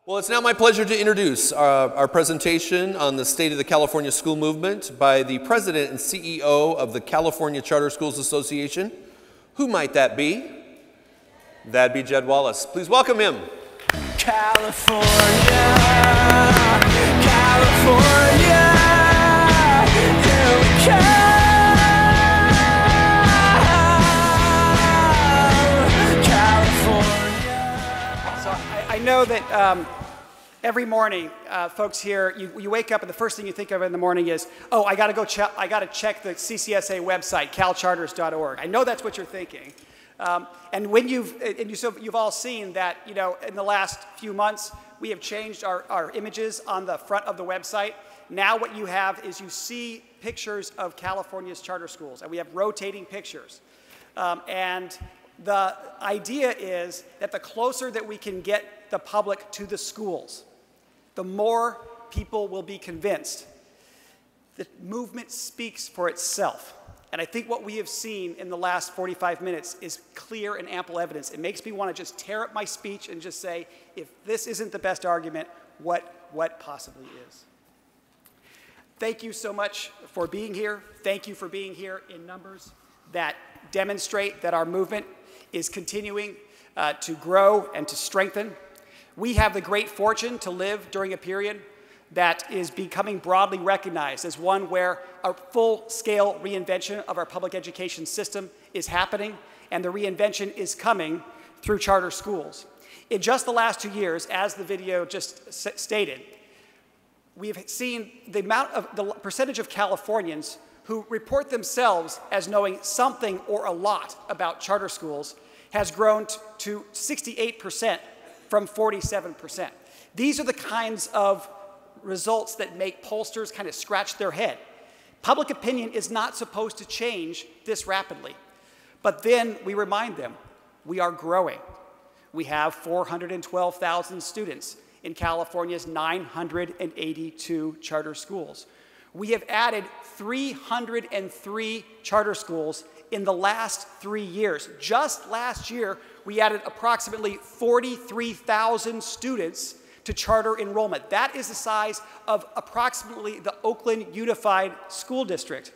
Well, it's now my pleasure to introduce our presentation on the state of the California school movement by the president and CEO of the California Charter Schools Association. Who might that be? That'd be Jed Wallace. Please welcome him. California, California, here we come. I know that every morning, folks here, you wake up and the first thing you think of in the morning is, oh, I got to check the CCSA website, calcharters.org. I know that's what you're thinking. And when you've all seen that, you know, in the last few months, we have changed our images on the front of the website. Now what you have is you see pictures of California's charter schools, and we have rotating pictures. And the idea is that the closer that we can get the public to the schools, the more people will be convinced. The movement speaks for itself. And I think what we have seen in the last 45 minutes is clear and ample evidence. It makes me want to just tear up my speech and just say, if this isn't the best argument, what possibly is? Thank you so much for being here. Thank you for being here in numbers that demonstrate that our movement is continuing to grow and to strengthen. We have the great fortune to live during a period that is becoming broadly recognized as one where a full-scale reinvention of our public education system is happening, and the reinvention is coming through charter schools. In just the last 2 years, as the video just stated, we've seen the percentage of Californians who report themselves as knowing something or a lot about charter schools has grown to 68% from 47%. These are the kinds of results that make pollsters kind of scratch their head. Public opinion is not supposed to change this rapidly. But then we remind them, we are growing. We have 412,000 students in California's 982 charter schools. We have added 303 charter schools in the last 3 years. Just last year, we added approximately 43,000 students to charter enrollment. That is the size of approximately the Oakland Unified School District.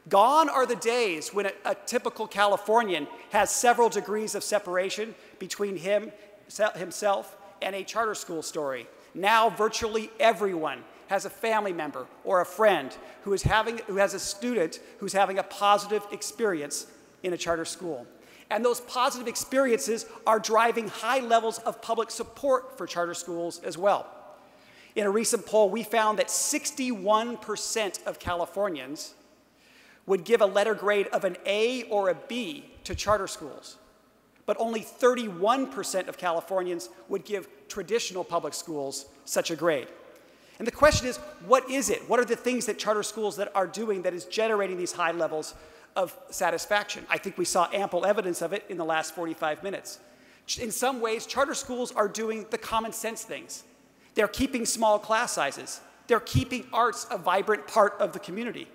Gone are the days when a typical Californian has several degrees of separation between himself and a charter school story. Now virtually everyone has a family member or a friend who has a student who's having a positive experience in a charter school. And those positive experiences are driving high levels of public support for charter schools as well. In a recent poll, we found that 61% of Californians would give a letter grade of an A or a B to charter schools, but only 31% of Californians would give traditional public schools such a grade. And the question is, what is it? What are the things that charter schools that are doing that is generating these high levels of satisfaction? I think we saw ample evidence of it in the last 45 minutes. In some ways, charter schools are doing the common sense things. They're keeping small class sizes. They're keeping arts a vibrant part of the community.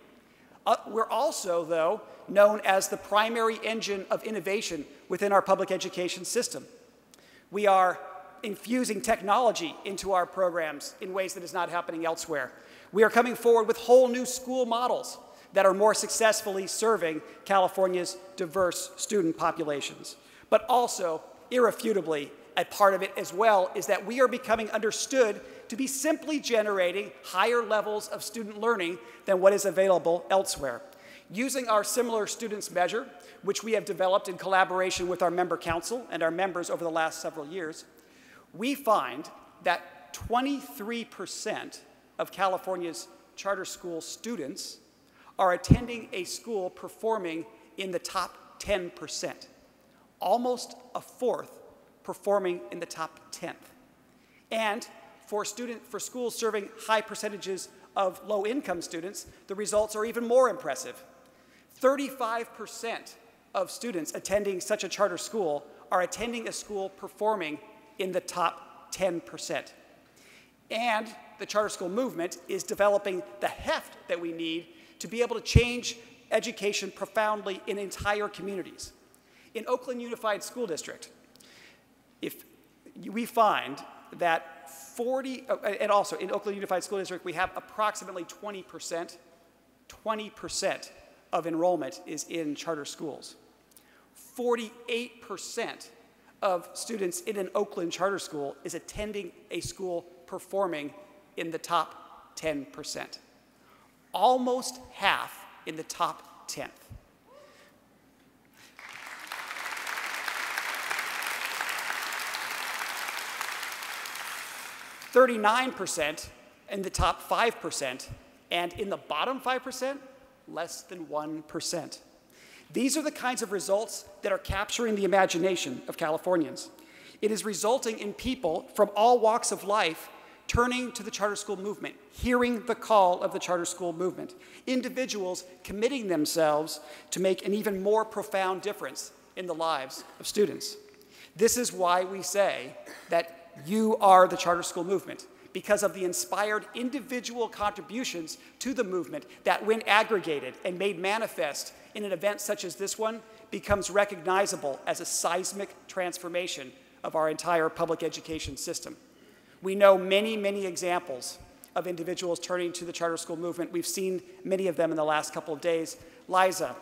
We're also, though, known as the primary engine of innovation within our public education system. We are infusing technology into our programs in ways that is not happening elsewhere. We are coming forward with whole new school models that are more successfully serving California's diverse student populations. But also, irrefutably, a part of it as well is that we are becoming understood to be simply generating higher levels of student learning than what is available elsewhere. Using our similar students measure, which we have developed in collaboration with our member council and our members over the last several years, we find that 23% of California's charter school students are attending a school performing in the top 10%. Almost a fourth performing in the top 10th. And for schools serving high percentages of low-income students, the results are even more impressive. 35% of students attending such a charter school are attending a school performing in the top 10%. And the charter school movement is developing the heft that we need to be able to change education profoundly in entire communities. In Oakland Unified School District, we find that And also in Oakland Unified School District, we have approximately 20% of enrollment is in charter schools. 48% of students in an Oakland charter school is attending a school performing in the top 10%. Almost half in the top 10th. 39% in the top 5%, and in the bottom 5%, less than 1%. These are the kinds of results that are capturing the imagination of Californians. It is resulting in people from all walks of life turning to the charter school movement, hearing the call of the charter school movement. Individuals committing themselves to make an even more profound difference in the lives of students. This is why we say that you are the charter school movement, because of the inspired individual contributions to the movement that, when aggregated and made manifest in an event such as this one, becomes recognizable as a seismic transformation of our entire public education system. We know many, many examples of individuals turning to the charter school movement. We've seen many of them in the last couple of days. Liza,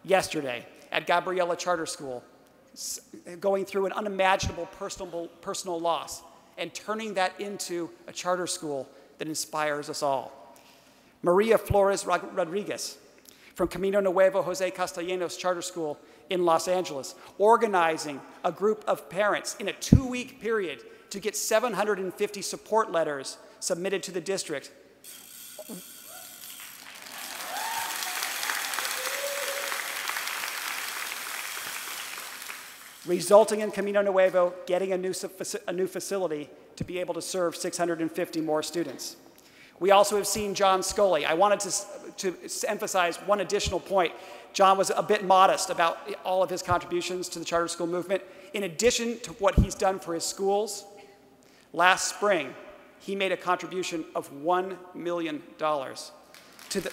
yesterday, at Gabriella Charter School, going through an unimaginable personal loss and turning that into a charter school that inspires us all. Maria Flores Rodriguez from Camino Nuevo Jose Castellanos Charter School in Los Angeles, organizing a group of parents in a 2-week period to get 750 support letters submitted to the district. Resulting in Camino Nuevo getting a new facility to be able to serve 650 more students. We also have seen John Scully. I wanted to emphasize one additional point. John was a bit modest about all of his contributions to the charter school movement. In addition to what he's done for his schools, last spring, he made a contribution of $1 million to the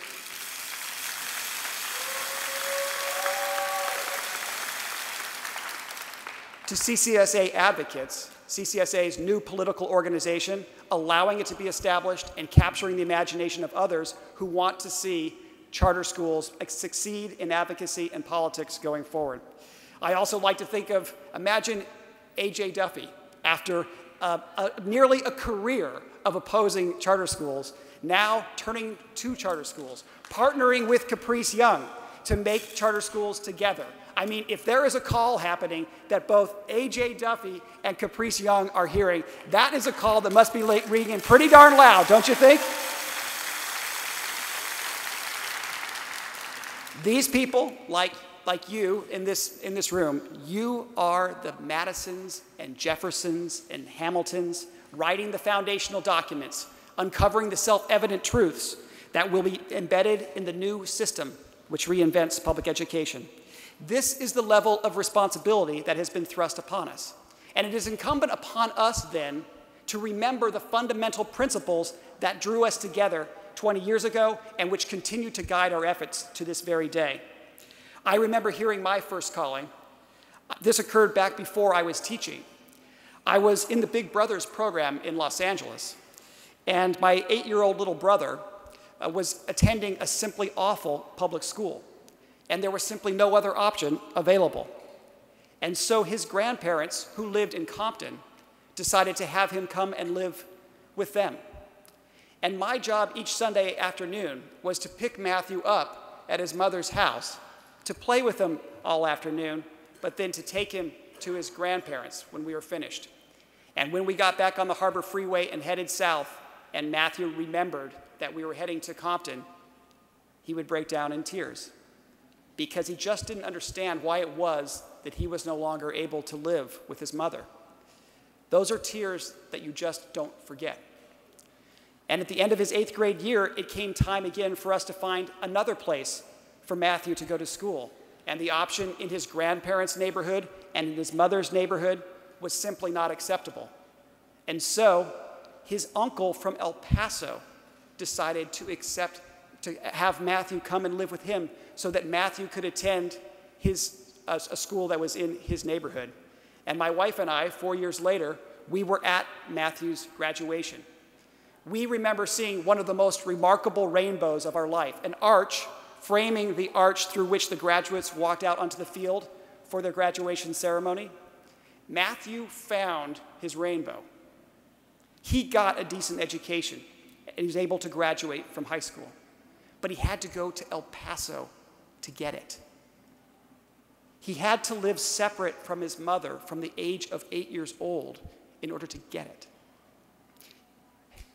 CCSA Advocates, CCSA's new political organization, allowing it to be established and capturing the imagination of others who want to see charter schools succeed in advocacy and politics going forward. I also like to think of, imagine A.J. Duffy, after nearly a career of opposing charter schools, now turning to charter schools, partnering with Caprice Young to make charter schools together. I mean, if there is a call happening that both A.J. Duffy and Caprice Young are hearing, that is a call that must be ringing pretty darn loud, don't you think? These people, like you in this room, you are the Madisons and Jeffersons and Hamiltons writing the foundational documents, uncovering the self-evident truths that will be embedded in the new system which reinvents public education. This is the level of responsibility that has been thrust upon us. And it is incumbent upon us then to remember the fundamental principles that drew us together 20 years ago and which continue to guide our efforts to this very day. I remember hearing my first calling. This occurred back before I was teaching. I was in the Big Brothers program in Los Angeles, and my 8-year-old little brother was attending a simply awful public school, and there was simply no other option available. And so his grandparents, who lived in Compton, decided to have him come and live with them. And my job each Sunday afternoon was to pick Matthew up at his mother's house, to play with him all afternoon, but then to take him to his grandparents when we were finished. And when we got back on the Harbor Freeway and headed south, and Matthew remembered that we were heading to Compton, he would break down in tears, because he just didn't understand why it was that he was no longer able to live with his mother. Those are tears that you just don't forget. And at the end of his 8th grade year, it came time again for us to find another place for Matthew to go to school. And the option in his grandparents' neighborhood and in his mother's neighborhood was simply not acceptable. And so his uncle from El Paso decided to have Matthew come and live with him so that Matthew could attend a school that was in his neighborhood. And my wife and I, 4 years later, we were at Matthew's graduation. We remember seeing one of the most remarkable rainbows of our life, an arch framing the arch through which the graduates walked out onto the field for their graduation ceremony. Matthew found his rainbow. He got a decent education, and he was able to graduate from high school. But he had to go to El Paso to get it. He had to live separate from his mother from the age of 8 years old in order to get it.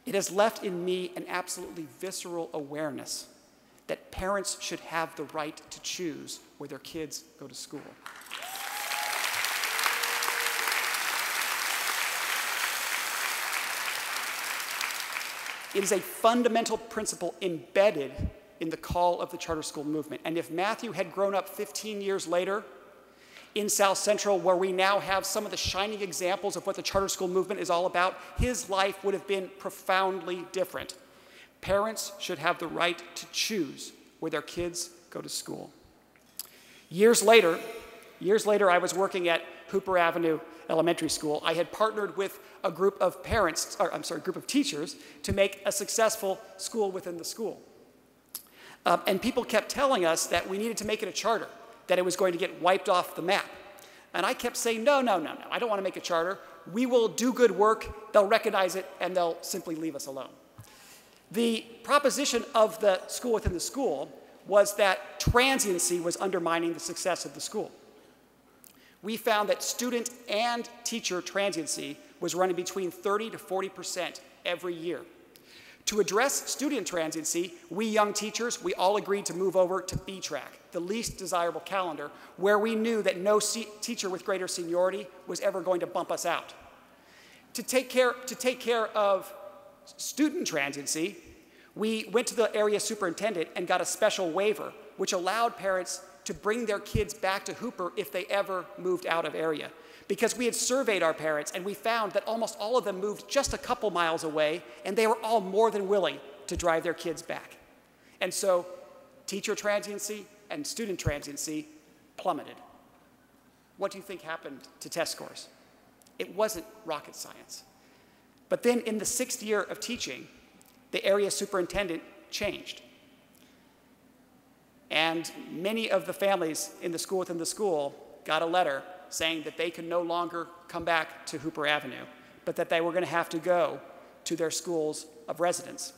It has left in me an absolutely visceral awareness that parents should have the right to choose where their kids go to school. It is a fundamental principle embedded in the call of the charter school movement. And if Matthew had grown up 15 years later in South Central, where we now have some of the shining examples of what the charter school movement is all about, his life would have been profoundly different. Parents should have the right to choose where their kids go to school. Years later, I was working at Hooper Avenue Elementary School. I had partnered with a group of group of teachers to make a successful school within the school. And people kept telling us that we needed to make it a charter, that it was going to get wiped off the map. And I kept saying, no, I don't want to make a charter. We will do good work, they'll recognize it, and they'll simply leave us alone. The proposition of the school within the school was that transiency was undermining the success of the school. We found that student and teacher transiency was running between 30 to 40% every year. To address student transiency, we young teachers, we all agreed to move over to B-track, the least desirable calendar, where we knew that no teacher with greater seniority was ever going to bump us out. To take care of student transiency, we went to the area superintendent and got a special waiver, which allowed parents to bring their kids back to Hooper if they ever moved out of area. Because we had surveyed our parents and we found that almost all of them moved just a couple miles away, and they were all more than willing to drive their kids back. And so teacher transiency and student transiency plummeted. What do you think happened to test scores? It wasn't rocket science. But then in the 6th year of teaching, the area superintendent changed. And many of the families in the school within the school got a letter saying that they could no longer come back to Hooper Avenue, but that they were going to have to go to their schools of residence.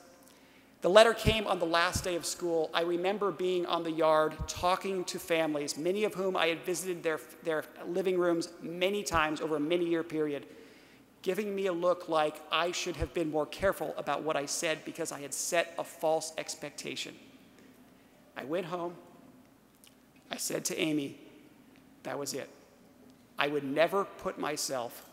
The letter came on the last day of school. I remember being on the yard talking to families, many of whom I had visited their living rooms many times over a many-year period, giving me a look like I should have been more careful about what I said because I had set a false expectation. I went home. I said to Amy, that was it. I would never put myself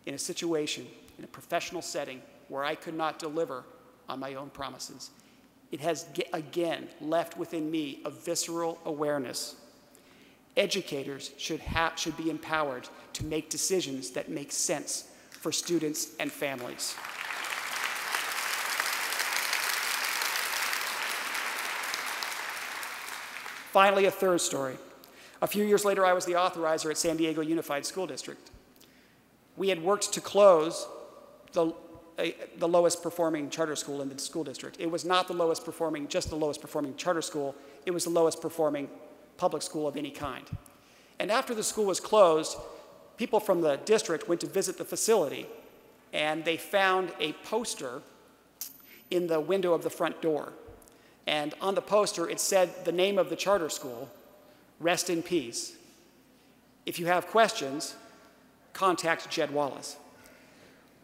in a situation, in a professional setting, where I could not deliver on my own promises. It has, again, left within me a visceral awareness. Educators should be empowered to make decisions that make sense for students and families. Finally, a third story. A few years later, I was the authorizer at San Diego Unified School District. We had worked to close the lowest performing charter school in the school district. It was not the lowest performing, just the lowest performing charter school. It was the lowest performing public school of any kind. And after the school was closed, people from the district went to visit the facility, and they found a poster in the window of the front door. And on the poster, it said the name of the charter school, Rest in Peace. If you have questions, contact Jed Wallace.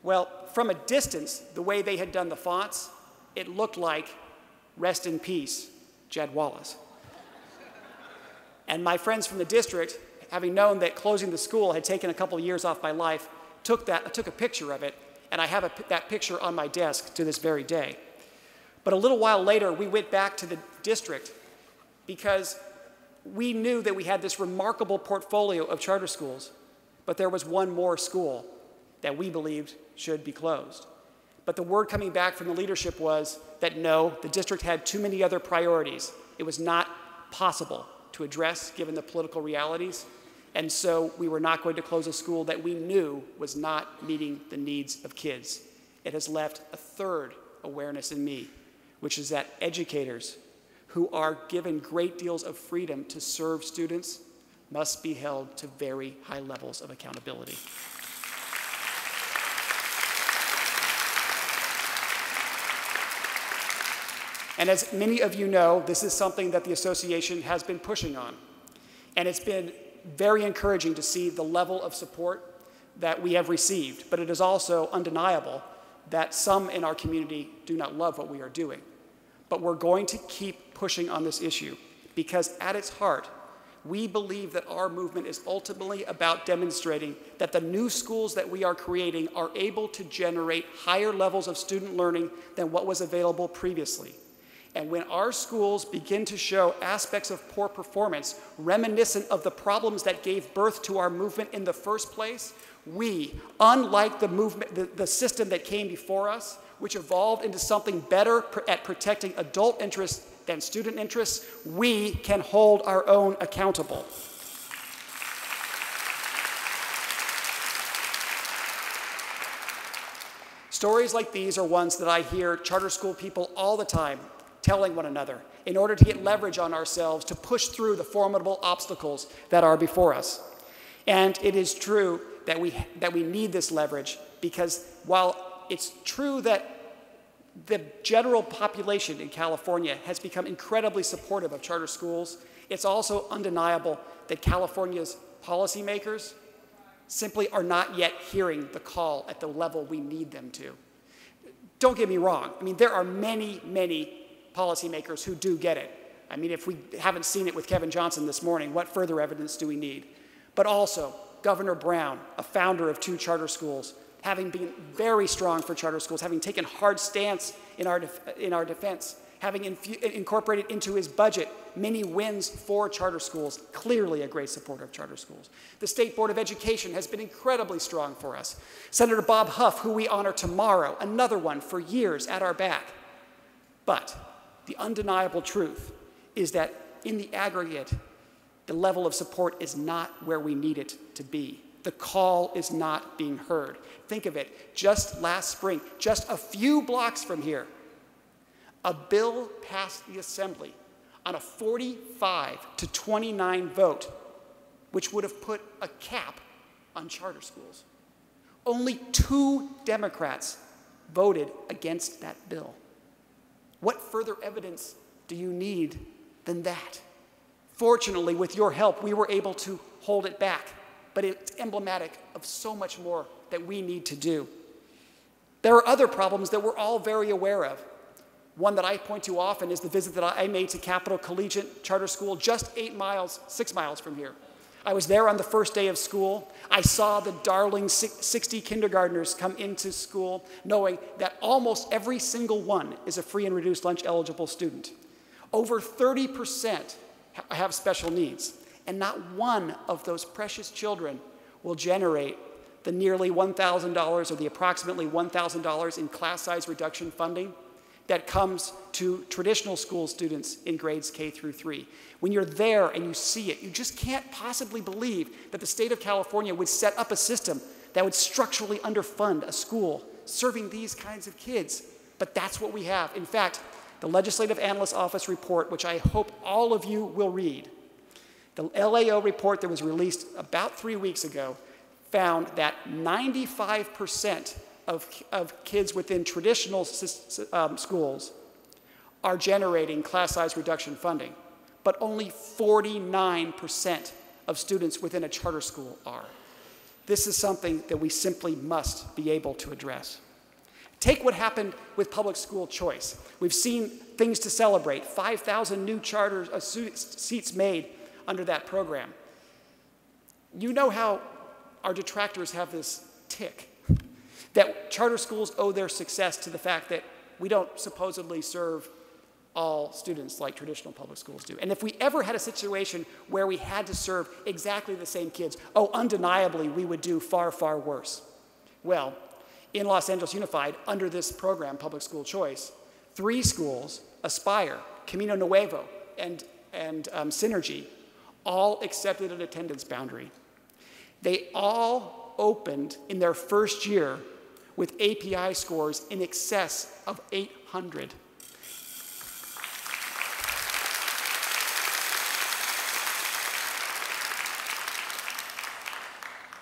Well, from a distance, the way they had done the fonts, it looked like Rest in Peace, Jed Wallace. And my friends from the district, having known that closing the school had taken a couple of years off my life, took a picture of it, and I have that picture on my desk to this very day. But a little while later, we went back to the district because we knew that we had this remarkable portfolio of charter schools, but there was one more school that we believed should be closed. But the word coming back from the leadership was that no, the district had too many other priorities. It was not possible to address given the political realities, And so we were not going to close a school that we knew was not meeting the needs of kids. It has left a third awareness in me, which is that educators who are given great deals of freedom to serve students must be held to very high levels of accountability. And as many of you know, this is something that the association has been pushing on. And it's been very encouraging to see the level of support that we have received. But it is also undeniable that some in our community do not love what we are doing. But we're going to keep pushing on this issue because at its heart, we believe that our movement is ultimately about demonstrating that the new schools that we are creating are able to generate higher levels of student learning than what was available previously. And when our schools begin to show aspects of poor performance reminiscent of the problems that gave birth to our movement in the first place, we, unlike the movement, the system that came before us, which evolved into something better at protecting adult interests than student interests, we can hold our own accountable. Stories like these are ones that I hear charter school people all the time telling one another in order to get leverage on ourselves to push through the formidable obstacles that are before us. And it is true that we need this leverage because while it's true that the general population in California has become incredibly supportive of charter schools, it's also undeniable that California's policymakers simply are not yet hearing the call at the level we need them to. Don't get me wrong. I mean, there are many, many policymakers who do get it. I mean, if we haven't seen it with Kevin Johnson this morning, what further evidence do we need? But also, Governor Brown, a founder of 2 charter schools, having been very strong for charter schools, having taken hard stance in our defense, having incorporated into his budget many wins for charter schools, clearly a great supporter of charter schools. The State Board of Education has been incredibly strong for us. Senator Bob Huff, who we honor tomorrow, another one for years at our back. But the undeniable truth is that in the aggregate, the level of support is not where we need it to be. The call is not being heard. Think of it, just last spring, just a few blocks from here, a bill passed the Assembly on a 45-29 vote, which would have put a cap on charter schools. Only 2 Democrats voted against that bill. What further evidence do you need than that? Fortunately, with your help, we were able to hold it back, but it's emblematic of so much more that we need to do. There are other problems that we're all very aware of. One that I point to often is the visit that I made to Capital Collegiate Charter School, just 6 miles from here. I was there on the first day of school. I saw the darling 60 kindergartners come into school, knowing that almost every single one is a free and reduced lunch eligible student. Over 30% have special needs, and not one of those precious children will generate the nearly $1,000 or the approximately $1,000 in class size reduction funding that comes to traditional school students in grades K through 3. When you're there and you see it, you just can't possibly believe that the state of California would set up a system that would structurally underfund a school serving these kinds of kids. But that's what we have. In fact, the Legislative Analyst Office report, which I hope all of you will read, the LAO report that was released about 3 weeks ago found that 95% of kids within traditional schools are generating class size reduction funding, but only 49% of students within a charter school are. This is something that we simply must be able to address. Take what happened with public school choice. We've seen things to celebrate, 5,000 new charter seats made under that program. You know how our detractors have this tick, that charter schools owe their success to the fact that we don't supposedly serve all students like traditional public schools do. And if we ever had a situation where we had to serve exactly the same kids, oh, undeniably, we would do far, far worse. Well, in Los Angeles Unified, under this program, Public School Choice, 3 schools, Aspire, Camino Nuevo, and Synergy, all accepted an attendance boundary They all opened in their first year with API scores in excess of 800.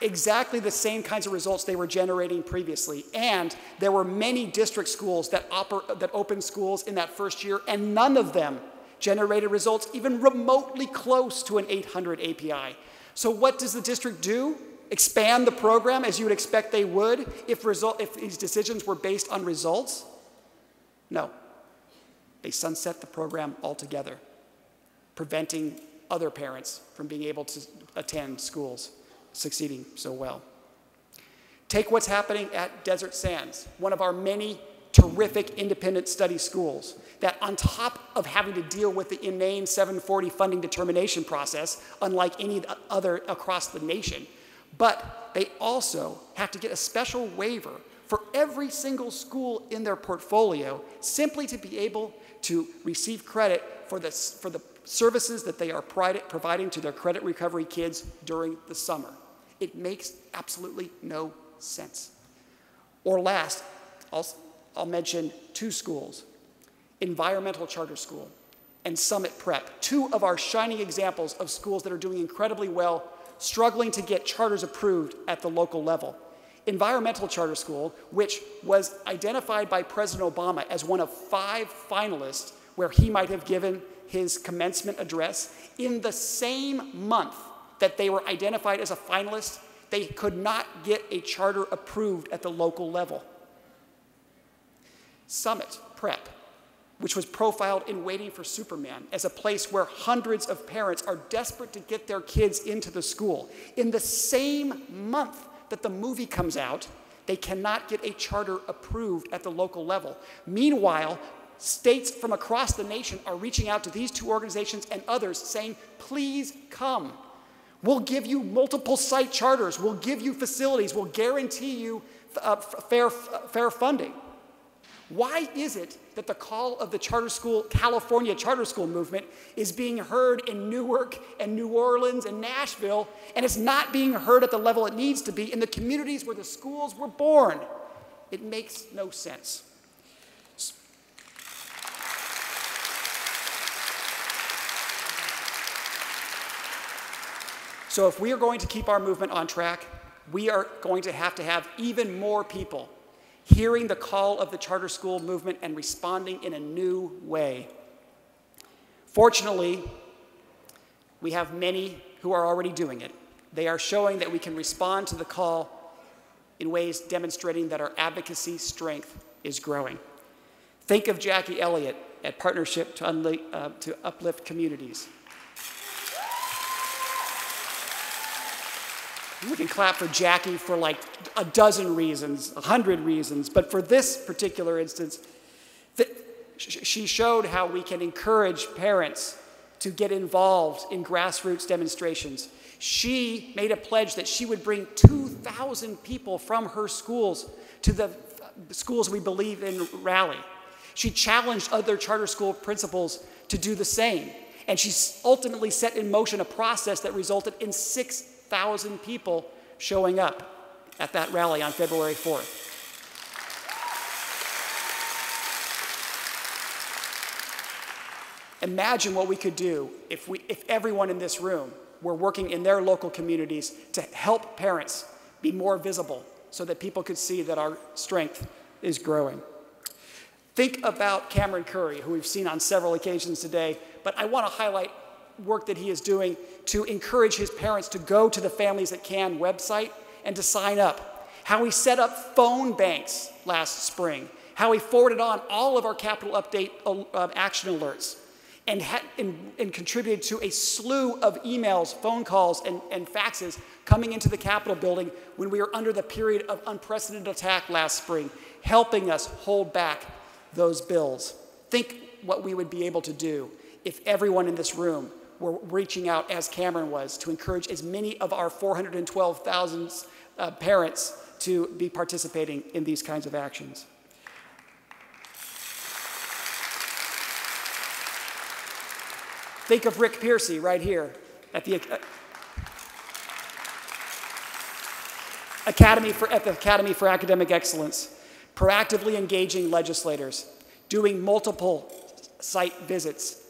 Exactly the same kinds of results they were generating previously. And there were many district schools that opened schools in that first year, and none of them generated results even remotely close to an 800 API. So what does the district do? Expand the program as you would expect they would if these decisions were based on results? No. They sunset the program altogether, preventing other parents from being able to attend schools succeeding so well. Take what's happening at Desert Sands, one of our many terrific independent study schools that, on top of having to deal with the inane 740 funding determination process, unlike any other across the nation, but they also have to get a special waiver for every single school in their portfolio simply to be able to receive credit for the services that they are providing to their credit recovery kids during the summer. It makes absolutely no sense. Or last, I'll mention two schools, Environmental Charter School and Summit Prep, two of our shining examples of schools that are doing incredibly well, struggling to get charters approved at the local level. Environmental Charter School, which was identified by President Obama as one of 5 finalists where he might have given his commencement address, in the same month that they were identified as a finalist, they could not get a charter approved at the local level. Summit Prep, which was profiled in Waiting for Superman as a place where hundreds of parents are desperate to get their kids into the school. In the same month that the movie comes out, they cannot get a charter approved at the local level. Meanwhile, states from across the nation are reaching out to these two organizations and others saying, please come. We'll give you multiple site charters. We'll give you facilities. We'll guarantee you fair funding. Why is it that the call of the charter school, California charter school movement is being heard in Newark and New Orleans and Nashville, and it's not being heard at the level it needs to be in the communities where the schools were born? It makes no sense. So if we are going to keep our movement on track, we are going to have even more people hearing the call of the charter school movement and responding in a new way. Fortunately, we have many who are already doing it. They are showing that we can respond to the call in ways demonstrating that our advocacy strength is growing. Think of Jackie Elliott at Partnership to Uplift Communities. We can clap for Jackie for like a dozen reasons, 100 reasons, but for this particular instance, she showed how we can encourage parents to get involved in grassroots demonstrations. She made a pledge that she would bring 2,000 people from her schools to the schools we believe in rally. She challenged other charter school principals to do the same, and she ultimately set in motion a process that resulted in 6,000 people showing up at that rally on February 4th. Imagine what we could do if everyone in this room were working in their local communities to help parents be more visible so that people could see that our strength is growing. Think about Cameron Curry, who we've seen on several occasions today, but I want to highlight work that he is doing to encourage his parents to go to the Families That Can website and to sign up. How he set up phone banks last spring. How he forwarded on all of our Capitol Update action alerts and contributed to a slew of emails, phone calls, and faxes coming into the Capitol building when we were under the period of unprecedented attack last spring, helping us hold back those bills. Think what we would be able to do if everyone in this room were reaching out as Cameron was to encourage as many of our 412,000 parents to be participating in these kinds of actions. Think of Rick Piercy right here at the at the Academy for Academic Excellence, proactively engaging legislators, doing multiple site visits,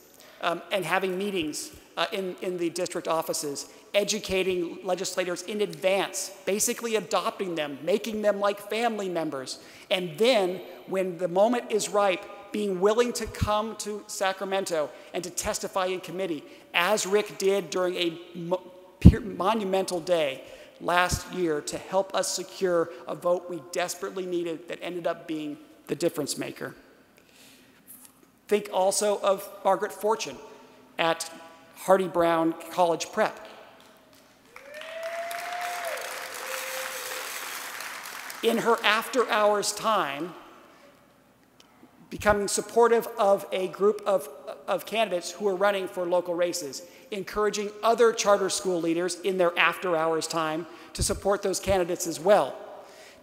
and having meetings in the district offices, educating legislators in advance, basically adopting them, making them like family members, and then when the moment is ripe, being willing to come to Sacramento and to testify in committee, as Rick did during a monumental day last year to help us secure a vote we desperately needed that ended up being the difference maker. Think also of Margaret Fortune at Hardy Brown College Prep. In her after-hours time, becoming supportive of a group of candidates who are running for local races, encouraging other charter school leaders in their after-hours time to support those candidates as well,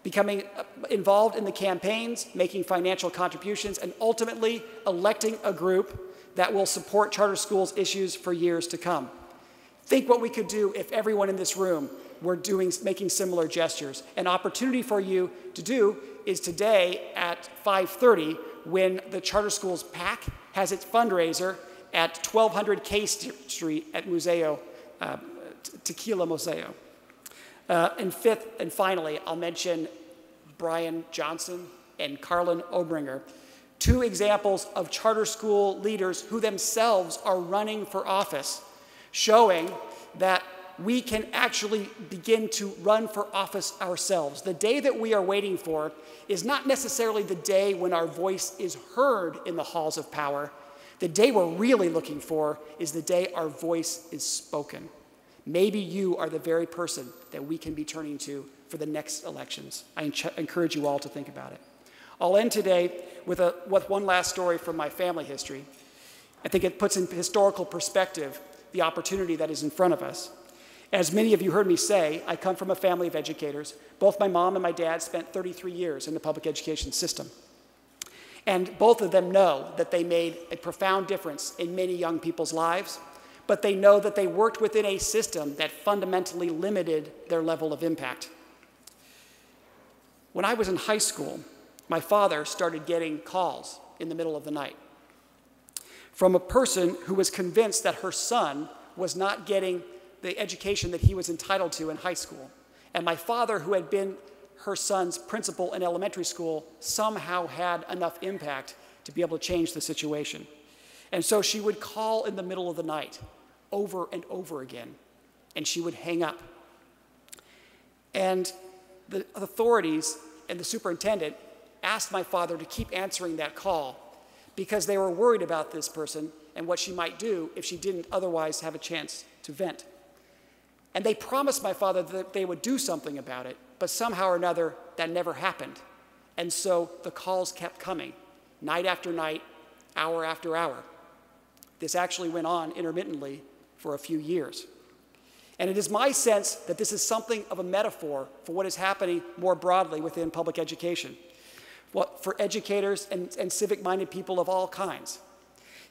becoming involved in the campaigns, making financial contributions, and ultimately electing a group that will support charter schools issues for years to come. Think what we could do if everyone in this room were making similar gestures. An opportunity for you to do is today at 5:30 when the Charter Schools PAC has its fundraiser at 1200 K Street at Museo, Tequila Museo. And fifth and finally, I'll mention Brian Johnson and Carlin Obringer, two examples of charter school leaders who themselves are running for office, showing that we can actually begin to run for office ourselves. The day that we are waiting for is not necessarily the day when our voice is heard in the halls of power. The day we're really looking for is the day our voice is spoken. Maybe you are the very person that we can be turning to for the next elections. I encourage you all to think about it. I'll end today with one last story from my family history. I think it puts in historical perspective the opportunity that is in front of us. As many of you heard me say, I come from a family of educators. Both my mom and my dad spent 33 years in the public education system. And both of them know that they made a profound difference in many young people's lives, but they know that they worked within a system that fundamentally limited their level of impact. When I was in high school, my father started getting calls in the middle of the night from a person who was convinced that her son was not getting the education that he was entitled to in high school. And my father, who had been her son's principal in elementary school, somehow had enough impact to be able to change the situation. And so she would call in the middle of the night over and over again, and she would hang up. And the authorities and the superintendent asked my father to keep answering that call because they were worried about this person and what she might do if she didn't otherwise have a chance to vent. And they promised my father that they would do something about it, but somehow or another, that never happened. And so the calls kept coming, night after night, hour after hour. This actually went on intermittently for a few years. And it is my sense that this is something of a metaphor for what is happening more broadly within public education, for educators and civic-minded people of all kinds.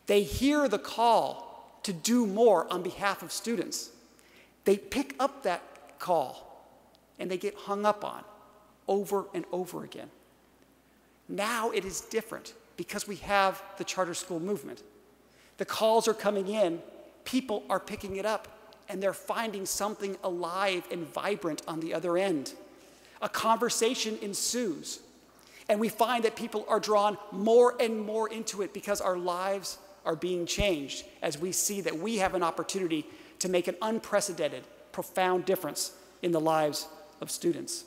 They hear the call to do more on behalf of students. They pick up that call and they get hung up on over and over again. Now it is different because we have the charter school movement. The calls are coming in, people are picking it up, and they're finding something alive and vibrant on the other end. A conversation ensues, and we find that people are drawn more and more into it because our lives are being changed as we see that we have an opportunity to make an unprecedented, profound difference in the lives of students.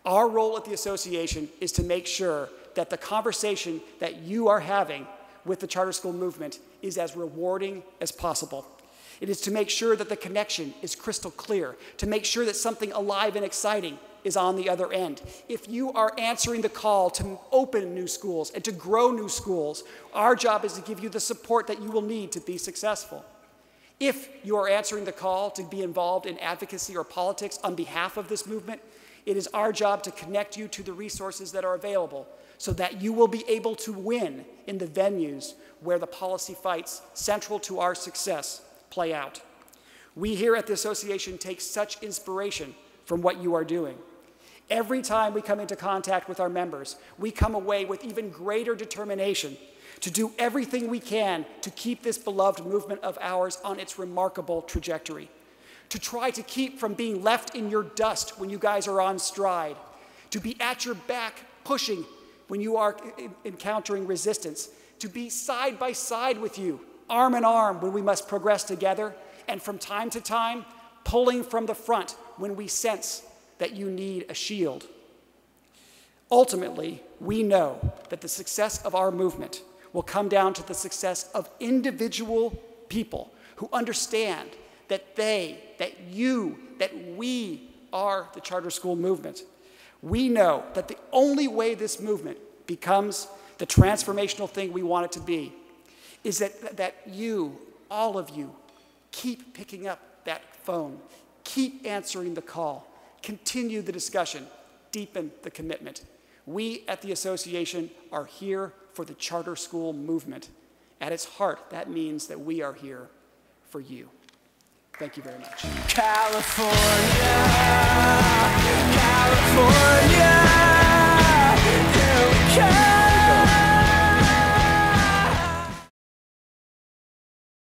Our role at the association is to make sure that the conversation that you are having with the charter school movement is as rewarding as possible. It is to make sure that the connection is crystal clear, to make sure that something alive and exciting is on the other end. If you are answering the call to open new schools and to grow new schools, our job is to give you the support that you will need to be successful. If you are answering the call to be involved in advocacy or politics on behalf of this movement, it is our job to connect you to the resources that are available so that you will be able to win in the venues where the policy fights central to our success play out. We here at the association take such inspiration from what you are doing. Every time we come into contact with our members, we come away with even greater determination to do everything we can to keep this beloved movement of ours on its remarkable trajectory, to try to keep from being left in your dust when you guys are on stride, to be at your back pushing when you are encountering resistance, to be side by side with you, arm in arm when we must progress together, and from time to time, pulling from the front when we sense that you need a shield. Ultimately, we know that the success of our movement will come down to the success of individual people who understand that we are the charter school movement. We know that the only way this movement becomes the transformational thing we want it to be is that you, all of you, keep picking up that phone, keep answering the call, continue the discussion, deepen the commitment. We at the association are here for the charter school movement. At its heart, that means that we are here for you. Thank you very much. California, California.